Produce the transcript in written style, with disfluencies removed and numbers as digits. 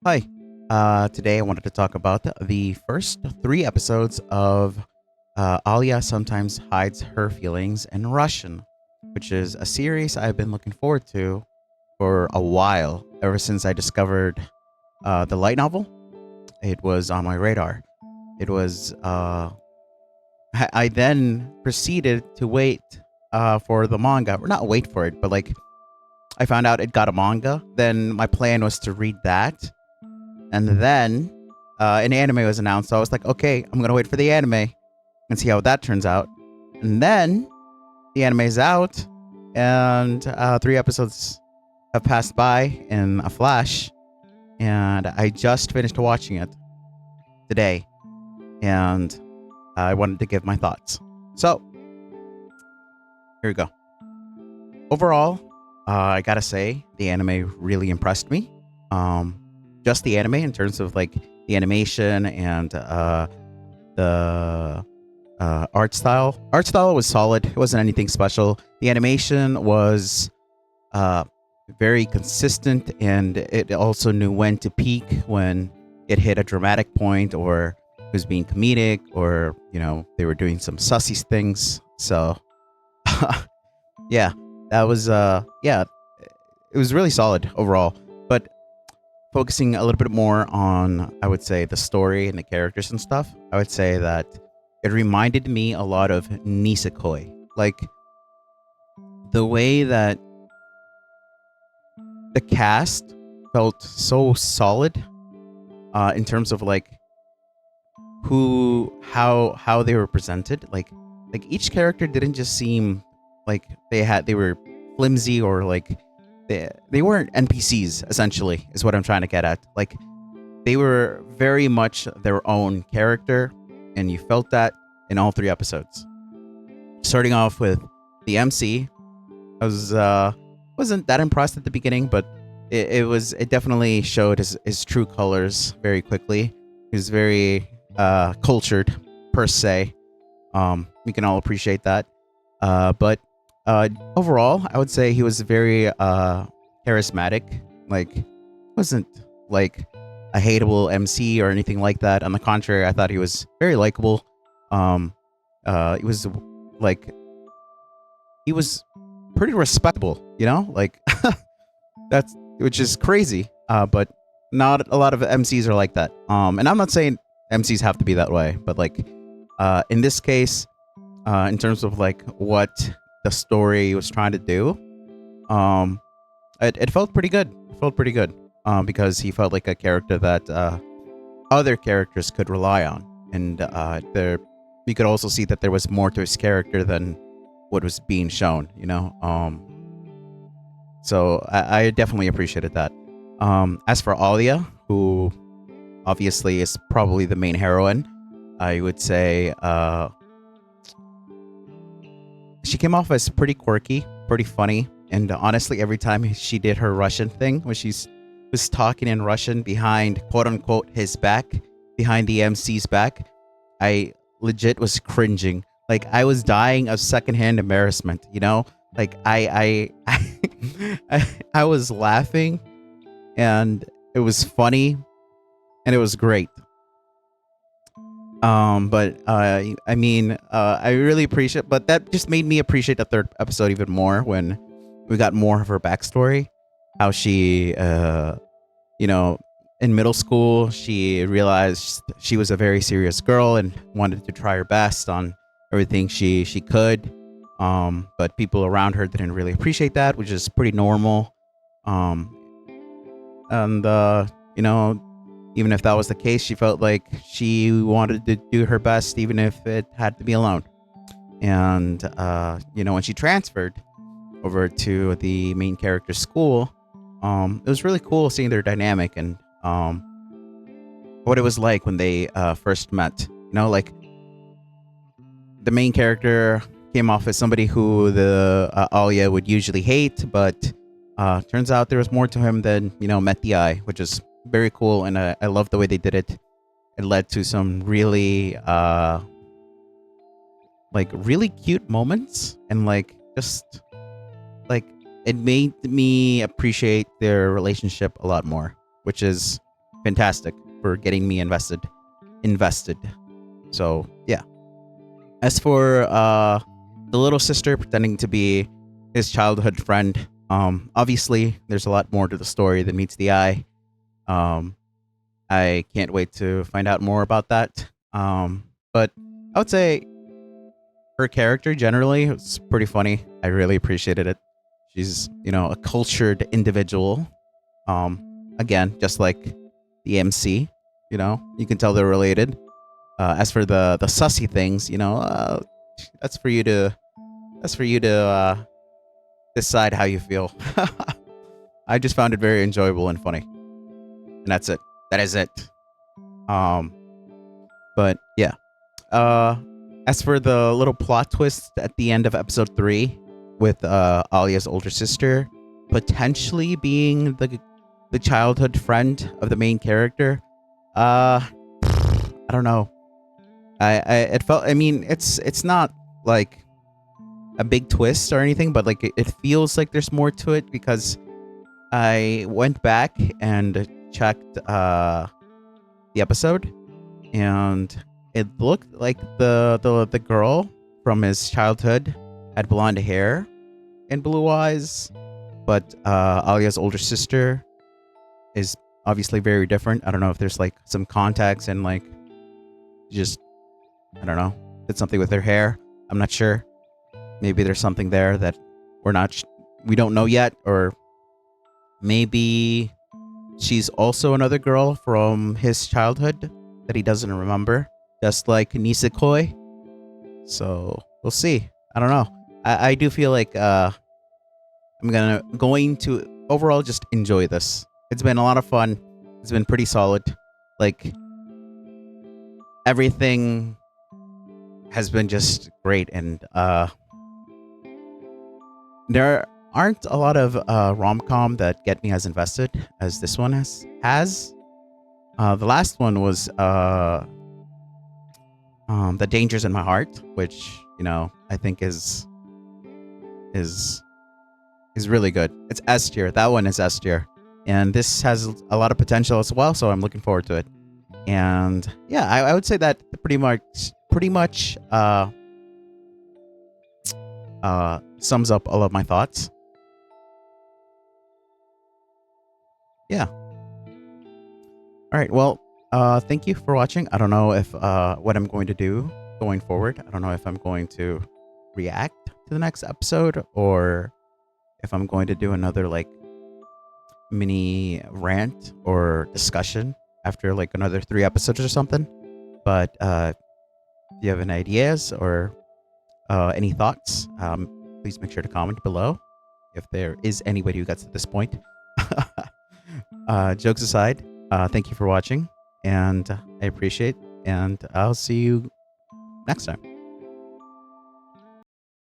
Hi. Today I wanted to talk about the first three episodes of Alya Sometimes Hides Her Feelings in Russian, which is a series I've been looking forward to for a while, ever since I discovered the light novel. It was on my radar. It was. I then proceeded to wait for the manga, or not wait for it, but like I found out it got a manga. Then my plan was to read that, and then an anime was announced. So I was like, okay, I'm gonna wait for the anime and see how that turns out. And then the anime is out, and three episodes have passed by in a flash, and I just finished watching it today, and I wanted to give my thoughts. So here we go. Overall, I gotta say the anime really impressed me. Um, just the anime in terms of like the animation and the art style. Art style was solid. It wasn't anything special. The animation was uh, very consistent, and it also knew when to peak when it hit a dramatic point, or it was being comedic, or they were doing some sussy things. So yeah, that was yeah, it was really solid overall. But focusing a little bit more on, I would say, the story and the characters and stuff, I would say that it reminded me a lot of Nisekoi. Like the way that the cast felt so solid in terms of like how they were presented. Like each character didn't just seem like they were flimsy, or like they weren't NPCs, essentially, is what I'm trying to get at. Like they were very much their own character, and you felt that in all three episodes. Starting off with the MC, I wasn't that impressed at the beginning, but it definitely showed his true colors very quickly. He was very cultured, per se. We can all appreciate that. But overall, I would say he was very charismatic. Like, wasn't like a hateable MC or anything like that. On the contrary, I thought he was very likable. He was like he was pretty respectable, like that's which is crazy. But not a lot of MCs are like that. And I'm not saying MCs have to be that way, but like in this case, in terms of like what the story was trying to do, um, it felt pretty good. It felt pretty good. Because he felt like a character that other characters could rely on, and there you could also see that there was more to his character than what was being shown. So I definitely appreciated that. As for Alia, who obviously is probably the main heroine, I would say she came off as pretty quirky, pretty funny, and honestly, every time she did her Russian thing, when she was talking in Russian behind quote unquote his back, behind the MC's back, I legit was cringing. Like I was dying of secondhand embarrassment. Like I was laughing, and it was funny, and it was great. But I mean, I really appreciate, but that just made me appreciate the third episode even more when we got more of her backstory. How she, you know, in middle school, she realized she was a very serious girl and wanted to try her best on everything she could. But people around her didn't really appreciate that, which is pretty normal. Um, and you know, even if that was the case, she felt like she wanted to do her best, even if it had to be alone. And when she transferred over to the main character's school, it was really cool seeing their dynamic, and what it was like when they first met. Like the main character came off as somebody who the Alya would usually hate, but turns out there was more to him than met the eye, which is very cool, and I love the way they did it. It led to some really really cute moments, and like just like it made me appreciate their relationship a lot more, which is fantastic for getting me invested. So yeah. As for the little sister pretending to be his childhood friend, obviously there's a lot more to the story than meets the eye. Um, I can't wait to find out more about that. But I would say her character generally was pretty funny. I really appreciated it. She's, a cultured individual. Again, just like the MC, you can tell they're related. As for the sussy things, that's for you to decide how you feel. I just found it very enjoyable and funny, and that's it. That is it. Um, but yeah. Uh, as for the little plot twist at the end of episode 3 with Alya's older sister potentially being the childhood friend of the main character, I don't know. I it felt. I mean, it's not like a big twist or anything, but like it feels like there's more to it because I went back and checked the episode, and it looked like the girl from his childhood had blonde hair and blue eyes, but Alya's older sister is obviously very different. I don't know if there's like some context and like just I don't know, did something with her hair. I'm not sure. Maybe there's something there that we don't know yet, or maybe she's also another girl from his childhood that he doesn't remember, just like Nisekoi. So we'll see. I don't know. I do feel like I'm going to overall just enjoy this. It's been a lot of fun. It's been pretty solid. Like everything has been just great, and there aren't a lot of rom-com that get me as invested as this one has. The last one was The Dangers in My Heart, which I think is really good. It's S tier. That one is S tier, and this has a lot of potential as well. So I'm looking forward to it. And yeah, I would say that pretty much sums up all of my thoughts. Yeah. All right. Well, thank you for watching. I don't know if what I'm going to do going forward. I don't know if I'm going to react to the next episode or if I'm going to do another like mini rant or discussion after like another 3 episodes or something. But if you have any ideas or any thoughts, please make sure to comment below if there is anybody who gets to this point. Jokes aside, thank you for watching, and I appreciate, and I'll see you next time.